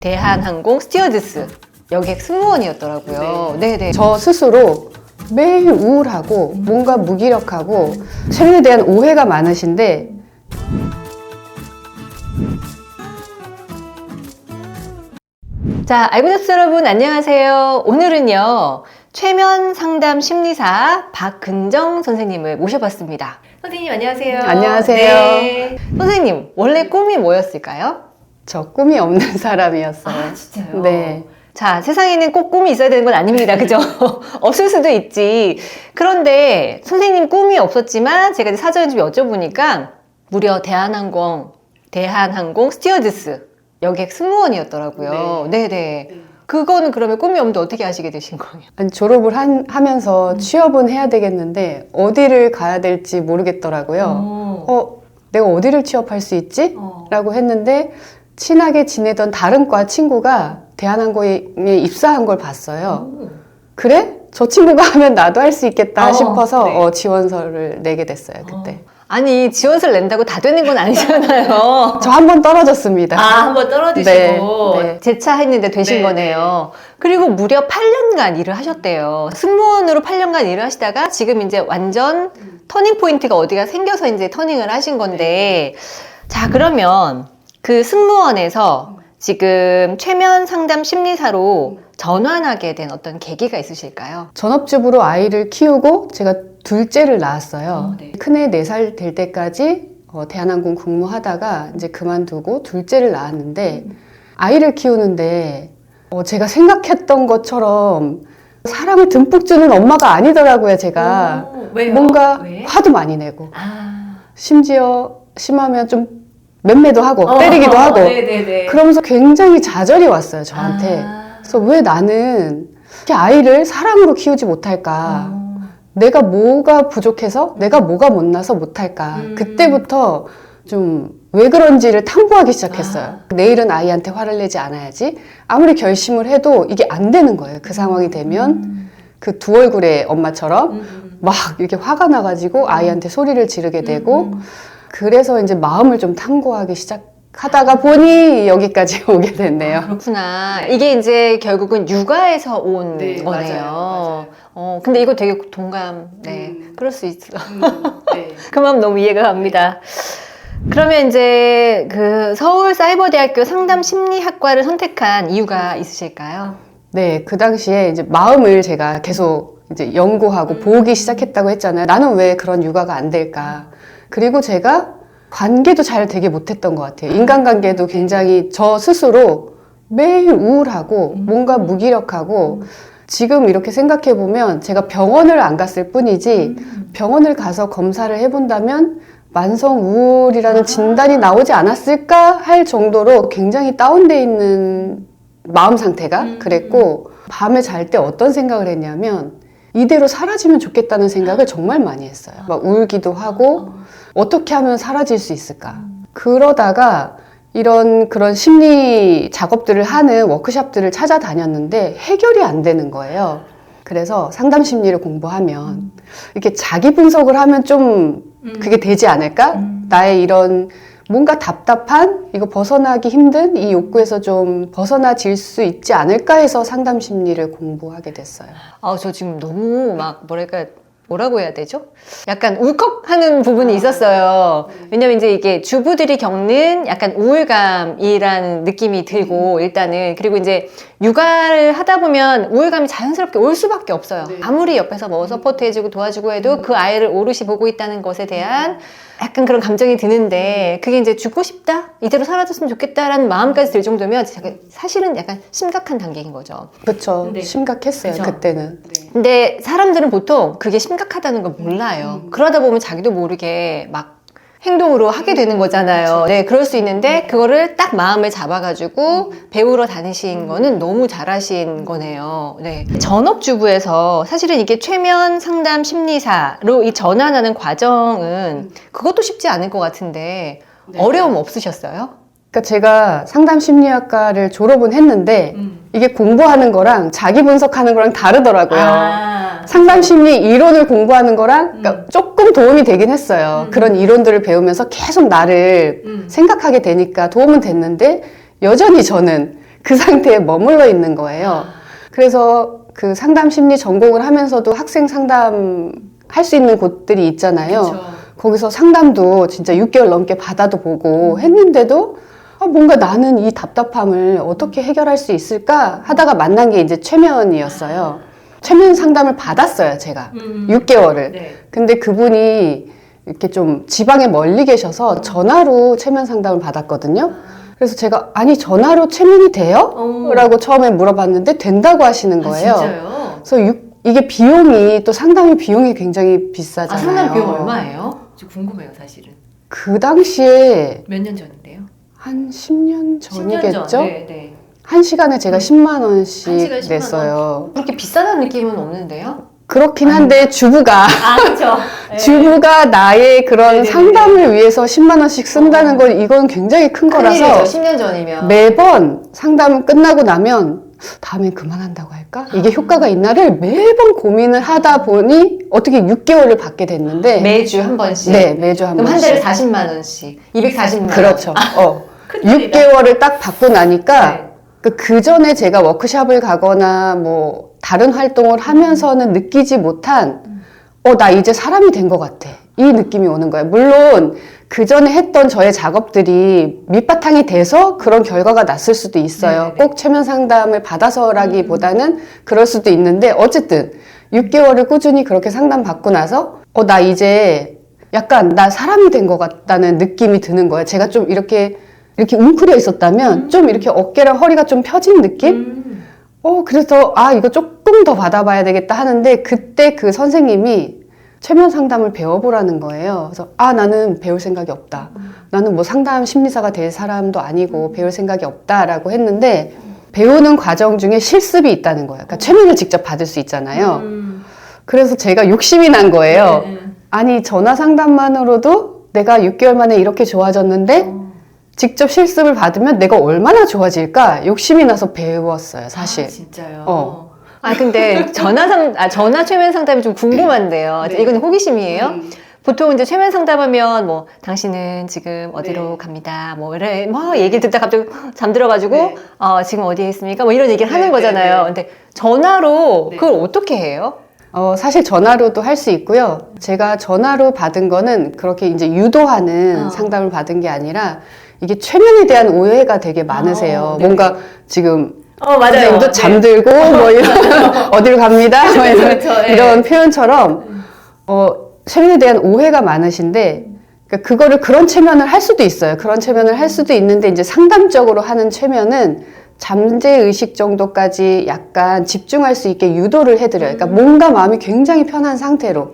대한항공 스튜어디스 여객 승무원이었더라고요. 네네. 저 스스로 매일 우울하고 뭔가 무기력하고 체면에 대한 오해가 많으신데 자, 알고잡스 여러분 안녕하세요. 오늘은요 최면 상담 심리사 박근정 선생님을 모셔봤습니다. 선생님 안녕하세요. 안녕하세요. 네. 선생님 원래 꿈이 뭐였을까요? 저 꿈이 없는 사람이었어요. 아 진짜요? 네. 자, 세상에는 꼭 꿈이 있어야 되는 건 아닙니다. 그죠? 없을 수도 있지. 그런데 선생님 꿈이 없었지만 제가 이제 사전에 좀 여쭤보니까 무려 대한항공 스튜어디스 여객 승무원이었더라고요. 네네. 그거는 그러면 꿈이 없는데 어떻게 하시게 되신 거예요? 아니, 졸업을 하면서 취업은 해야 되겠는데 어디를 가야 될지 모르겠더라고요. 내가 어디를 취업할 수 있지? 라고 했는데 친하게 지내던 다른 과 친구가 대한항공에 입사한 걸 봤어요. 그래? 저 친구가 하면 나도 할 수 있겠다 싶어서 네. 지원서를 내게 됐어요, 그때. 아니, 지원서를 낸다고 다 되는 건 아니잖아요. 저 한 번 떨어졌습니다. 아, 한번 떨어지시고 네. 재차했는데 되신 네, 거네요. 그리고 무려 8년간 일을 하셨대요. 승무원으로 8년간 일을 하시다가 지금 이제 완전 터닝 포인트가 어디가 생겨서 이제 터닝을 하신 건데 자, 그러면 그 승무원에서 지금 최면 상담 심리사로 전환하게 된 어떤 계기가 있으실까요? 전업주부로 아이를 키우고 제가 둘째를 낳았어요. 네. 큰애 4살 될 때까지 대한항공 근무하다가 이제 그만두고 둘째를 낳았는데 아이를 키우는데 제가 생각했던 것처럼 사랑을 듬뿍 주는 엄마가 아니더라고요, 제가. 왜요? 뭔가 왜? 화도 많이 내고 아, 심지어 심하면 좀 맴매도 하고 때리기도 하고 네네네. 그러면서 굉장히 좌절이 왔어요, 저한테. 그래서 왜 나는 이렇게 아이를 사랑으로 키우지 못할까? 내가 뭐가 부족해서 내가 뭐가 못나서 못할까? 그때부터 좀 왜 그런지를 탐구하기 시작했어요. 내일은 아이한테 화를 내지 않아야지. 아무리 결심을 해도 이게 안 되는 거예요. 그 상황이 되면 그 두 얼굴의 엄마처럼 막 이렇게 화가 나가지고 아이한테 소리를 지르게 되고 그래서 이제 마음을 좀 탐구하기 시작하다가 보니 여기까지 오게 됐네요. 그렇구나. 이게 이제 결국은 육아에서 온 네, 거네요. 맞아요. 근데 이거 되게 동감. 네. 그럴 수 있어. 네. 그 마음 너무 이해가 갑니다. 그러면 이제 그 서울사이버대학교 상담심리학과를 선택한 이유가 있으실까요? 네, 그 당시에 이제 마음을 제가 계속 이제 연구하고 보기 시작했다고 했잖아요. 나는 왜 그런 육아가 안 될까? 그리고 제가 관계도 잘 되게 못했던 것 같아요. 인간관계도 굉장히 저 스스로 매일 우울하고 뭔가 무기력하고 지금 이렇게 생각해보면 제가 병원을 안 갔을 뿐이지 병원을 가서 검사를 해본다면 만성 우울이라는 진단이 나오지 않았을까 할 정도로 굉장히 다운돼 있는 마음 상태가 그랬고 밤에 잘 때 어떤 생각을 했냐면 이대로 사라지면 좋겠다는 생각을 정말 많이 했어요. 막 울기도 하고 어떻게 하면 사라질 수 있을까? 그러다가 그런 심리 작업들을 하는 워크숍들을 찾아다녔는데 해결이 안 되는 거예요. 그래서 상담 심리를 공부하면 이렇게 자기 분석을 하면 좀 그게 되지 않을까? 나의 이런 뭔가 답답한, 이거 벗어나기 힘든 이 욕구에서 좀 벗어나질 수 있지 않을까 해서 상담 심리를 공부하게 됐어요. 저 지금 너무 뭐라고 해야 되죠? 약간 울컥하는 부분이 있었어요. 왜냐면 이제 이게 주부들이 겪는 약간 우울감이라는 느낌이 들고 일단은 그리고 이제 육아를 하다 보면 우울감이 자연스럽게 올 수밖에 없어요. 아무리 옆에서 뭐 서포트해주고 도와주고 해도 그 아이를 오롯이 보고 있다는 것에 대한 약간 그런 감정이 드는데 그게 이제 죽고 싶다? 이대로 사라졌으면 좋겠다라는 마음까지 들 정도면 사실은 약간 심각한 단계인 거죠. 그렇죠. 심각했어요, 그쵸? 그때는. 근데 사람들은 보통 그게 심각하다는 걸 몰라요. 그러다 보면 자기도 모르게 막 행동으로 하게 되는 거잖아요. 네, 그럴 수 있는데 그거를 딱 마음을 잡아가지고 배우러 다니신 거는 너무 잘하신 거네요. 네. 전업주부에서 사실은 이게 최면 상담 심리사로 이 전환하는 과정은 그것도 쉽지 않을 것 같은데 어려움 없으셨어요? 그러니까 제가 상담심리학과를 졸업은 했는데 이게 공부하는 거랑 자기 분석하는 거랑 다르더라고요. 상담심리 이론을 공부하는 거랑 그러니까 조금 도움이 되긴 했어요. 그런 이론들을 배우면서 계속 나를 생각하게 되니까 도움은 됐는데 여전히 저는 그 상태에 머물러 있는 거예요. 그래서 그 상담 심리 전공을 하면서도 학생 상담 할 수 있는 곳들이 있잖아요. 그쵸. 거기서 상담도 진짜 6개월 넘게 받아도 보고 했는데도 뭔가 나는 이 답답함을 어떻게 해결할 수 있을까 하다가 만난 게 이제 최면이었어요. 최면 상담을 받았어요, 제가. 6개월을. 네. 근데 근데 그분이 이렇게 좀 지방에 멀리 계셔서 전화로 최면 상담을 받았거든요. 그래서 제가 아니 전화로 최면이 돼요? 라고 처음에 물어봤는데 된다고 하시는 거예요. 진짜요? 그래서 이게 비용이 또 상담의 비용이 굉장히 비싸잖아요. 상담 비용 얼마예요? 저 궁금해요, 사실은. 그 당시에 몇 년 전인데요? 한 10년 10년 전이겠죠? 전. 네. 한 시간에 제가 10만 원씩 한 시간에 10만 냈어요. 그렇게 비싸다는 느낌은 없는데요? 그렇긴 한데 주부가 그렇죠. 주부가 나의 그런 네네네. 상담을 위해서 10만 원씩 쓴다는 건 이건 굉장히 큰 거라서 10년 전이면. 매번 상담 끝나고 나면 다음엔 그만한다고 할까? 이게 효과가 있나를 매번 고민을 하다 보니 어떻게 6개월을 받게 됐는데 매주 한 번씩. 네, 매주 한 그럼 한 번씩. 달에 40만 원씩. 240만 원. 그렇죠. 큰일이다. 6개월을 딱 받고 나니까 네. 그 전에 제가 워크숍을 가거나 뭐 다른 활동을 하면서는 느끼지 못한 나 이제 사람이 된 것 같아. 이 느낌이 오는 거예요. 물론 그 전에 했던 저의 작업들이 밑바탕이 돼서 그런 결과가 났을 수도 있어요. 네네네. 꼭 최면 상담을 받아서라기보다는 그럴 수도 있는데 어쨌든 6개월을 꾸준히 그렇게 상담 받고 나서 나 이제 약간 나 사람이 된 것 같다는 느낌이 드는 거예요. 제가 좀 이렇게 웅크려 있었다면 좀 이렇게 어깨랑 허리가 좀 펴진 느낌? 그래서 이거 조금 더 받아봐야 되겠다 하는데 그때 그 선생님이 최면 상담을 배워보라는 거예요. 그래서 나는 배울 생각이 없다. 나는 뭐 상담 심리사가 될 사람도 아니고 배울 생각이 없다라고 했는데 배우는 과정 중에 실습이 있다는 거예요. 그러니까 최면을 직접 받을 수 있잖아요. 그래서 제가 욕심이 난 거예요. 아니 전화 상담만으로도 내가 6개월 만에 이렇게 좋아졌는데 직접 실습을 받으면 내가 얼마나 좋아질까 욕심이 나서 배웠어요, 사실. 진짜요? 근데 전화 최면 상담이 좀 궁금한데요. 네. 이건 호기심이에요. 보통 이제 최면 상담하면 뭐 당신은 지금 어디로 네. 갑니다. 뭐 이래 얘기를 듣다 갑자기 잠들어가지고 네. 지금 어디에 있습니까? 뭐 이런 얘기를 네, 하는 네, 거잖아요. 네. 근데 전화로 네. 그걸 어떻게 해요? 사실 전화로도 할 수 있고요. 제가 전화로 받은 거는 그렇게 이제 유도하는 상담을 받은 게 아니라 이게 최면에 대한 오해가 되게 많으세요. 네네. 뭔가 지금 맞아요. 선생님도 잠들고 뭐 이런 어디로 갑니다. 뭐 이런, 그렇죠. 네. 이런 표현처럼 최면에 대한 오해가 많으신데 그러니까 그거를 그런 최면을 할 수도 있어요. 그런 최면을 할 수도 있는데 이제 상담적으로 하는 최면은 잠재의식 정도까지 약간 집중할 수 있게 유도를 해드려요. 그러니까 몸과 마음이 굉장히 편한 상태로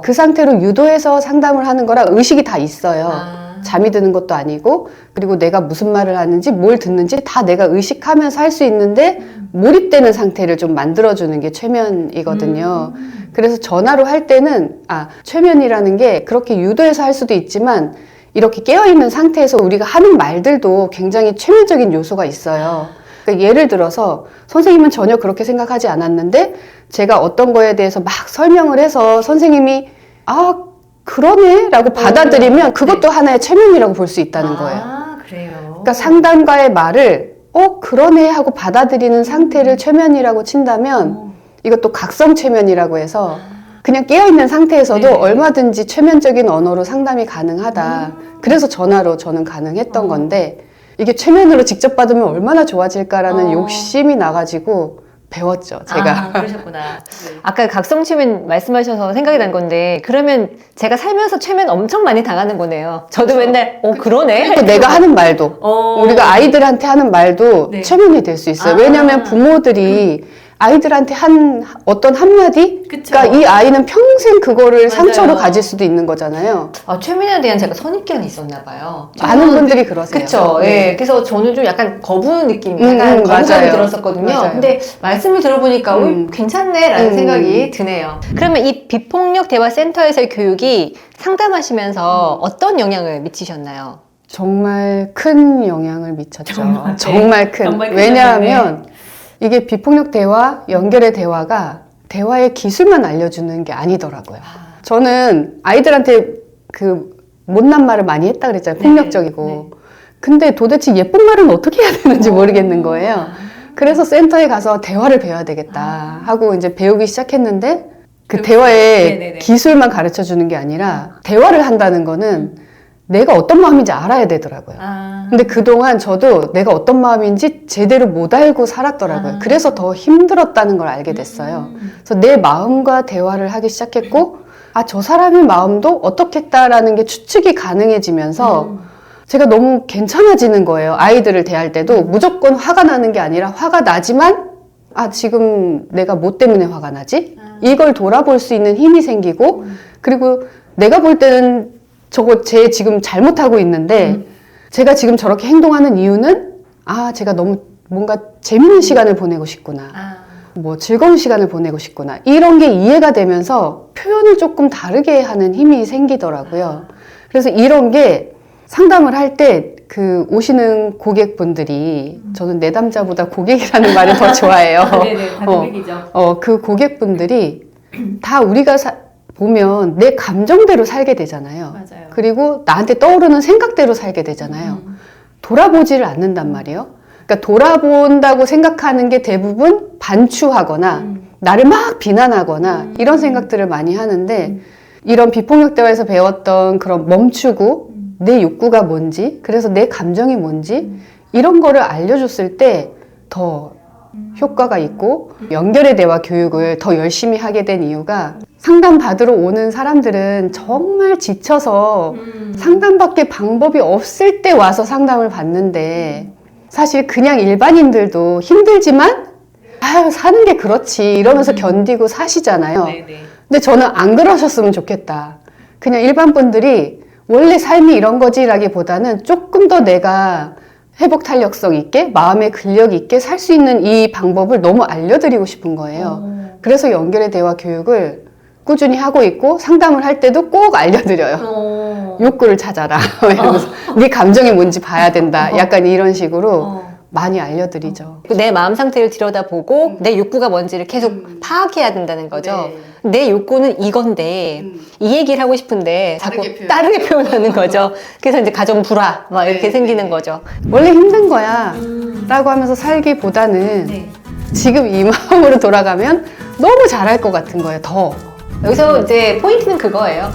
그 상태로 유도해서 상담을 하는 거라 의식이 다 있어요. 잠이 드는 것도 아니고 그리고 내가 무슨 말을 하는지 뭘 듣는지 다 내가 의식하면서 할 수 있는데 몰입되는 상태를 좀 만들어주는 게 최면이거든요. 그래서 전화로 할 때는 최면이라는 게 그렇게 유도해서 할 수도 있지만 이렇게 깨어있는 상태에서 우리가 하는 말들도 굉장히 최면적인 요소가 있어요. 그러니까 예를 들어서 선생님은 전혀 그렇게 생각하지 않았는데 제가 어떤 거에 대해서 막 설명을 해서 선생님이 그러네 라고 받아들이면 그것도 하나의 최면이라고 볼 수 있다는 거예요. 그래요? 그러니까 상담가의 말을 그러네 하고 받아들이는 상태를 최면이라고 친다면 이것도 각성 최면이라고 해서 그냥 깨어있는 상태에서도 네. 얼마든지 최면적인 언어로 상담이 가능하다. 그래서 전화로 저는 가능했던 건데 이게 최면으로 직접 받으면 얼마나 좋아질까라는 욕심이 나가지고 배웠죠, 제가. 그러셨구나. 아까 각성 최면 말씀하셔서 생각이 난 건데 그러면 제가 살면서 최면 엄청 많이 당하는 거네요. 저도 맨날 그러네. 또 내가 하는 말도 우리가 아이들한테 하는 말도 네. 최면이 될 수 있어요. 왜냐하면 부모들이 아이들한테 한 어떤 한마디가 그쵸. 이 아이는 평생 그거를 맞아요. 상처로 가질 수도 있는 거잖아요. 최면에 대한 제가 선입견이 있었나 봐요. 많은 분들이 그러세요. 그쵸. 네. 예. 그래서 저는 좀 약간 거부 느낌, 약간 거부감이 맞아요. 들었었거든요. 맞아요. 근데 말씀을 들어보니까 괜찮네라는 생각이 드네요. 그러면 이 비폭력 대화 센터에서의 교육이 상담하시면서 어떤 영향을 미치셨나요? 정말 큰 영향을 미쳤죠. 정말 큰. 정말 큰 왜냐하면 이게 비폭력 대화, 연결의 대화가 대화의 기술만 알려주는 게 아니더라고요. 저는 아이들한테 그 못난 말을 많이 했다 그랬잖아요. 폭력적이고. 근데 도대체 예쁜 말은 어떻게 해야 되는지 모르겠는 거예요. 그래서 센터에 가서 대화를 배워야 되겠다 하고 이제 배우기 시작했는데 그 대화의 네네네. 기술만 가르쳐 주는 게 아니라 대화를 한다는 거는 내가 어떤 마음인지 알아야 되더라고요. 근데 그동안 저도 내가 어떤 마음인지 제대로 못 알고 살았더라고요. 그래서 더 힘들었다는 걸 알게 됐어요. 그래서 내 마음과 대화를 하기 시작했고, 아, 저 사람의 마음도 어떻겠다라는 게 추측이 가능해지면서 제가 너무 괜찮아지는 거예요. 아이들을 대할 때도 무조건 화가 나는 게 아니라 화가 나지만, 아, 지금 내가 뭐 때문에 화가 나지? 이걸 돌아볼 수 있는 힘이 생기고, 그리고 내가 볼 때는 저거 제 지금 잘못하고 있는데 제가 지금 저렇게 행동하는 이유는 아, 제가 너무 뭔가 재밌는 시간을 보내고 싶구나. 뭐 즐거운 시간을 보내고 싶구나. 이런 게 이해가 되면서 표현을 조금 다르게 하는 힘이 생기더라고요. 그래서 이런 게 상담을 할 때 그 오시는 고객분들이 저는 내담자보다 고객이라는 말을 더 좋아해요. 네네, 다 고객이죠. 그 고객분들이 다 우리가 보면 내 감정대로 살게 되잖아요. 맞아요. 그리고 나한테 떠오르는 생각대로 살게 되잖아요. 돌아보지를 않는단 말이에요. 그러니까 돌아본다고 생각하는 게 대부분 반추하거나 나를 막 비난하거나 이런 생각들을 많이 하는데 이런 비폭력 대화에서 배웠던 그런 멈추고 내 욕구가 뭔지 그래서 내 감정이 뭔지 이런 거를 알려줬을 때 더 효과가 있고 연결의 대화 교육을 더 열심히 하게 된 이유가 상담 받으러 오는 사람들은 정말 지쳐서 상담받을 방법이 없을 때 와서 상담을 받는데 사실 그냥 일반인들도 힘들지만 아유 사는 게 그렇지 이러면서 견디고 사시잖아요. 네네. 근데 저는 안 그러셨으면 좋겠다. 그냥 일반 분들이 원래 삶이 이런 거지라기보다는 조금 더 내가 회복 탄력성 있게 마음의 근력 있게 살 수 있는 이 방법을 너무 알려드리고 싶은 거예요. 그래서 연결의 대화 교육을 꾸준히 하고 있고 상담을 할 때도 꼭 알려드려요. 욕구를 찾아라. 이러면서 네 감정이 뭔지 봐야 된다. 약간 이런 식으로 많이 알려드리죠. 내 마음 상태를 들여다보고 내 욕구가 뭔지를 계속 파악해야 된다는 거죠. 내 욕구는 이건데 이 얘기를 하고 싶은데 자꾸 다르게 표현하는 거죠. 그래서 이제 가정 불화 막 이렇게 생기는 거죠. 원래 힘든 거야 라고 하면서 살기보다는 지금 이 마음으로 돌아가면 너무 잘할 것 같은 거예요. 더. 여기서 이제 포인트는 그거예요.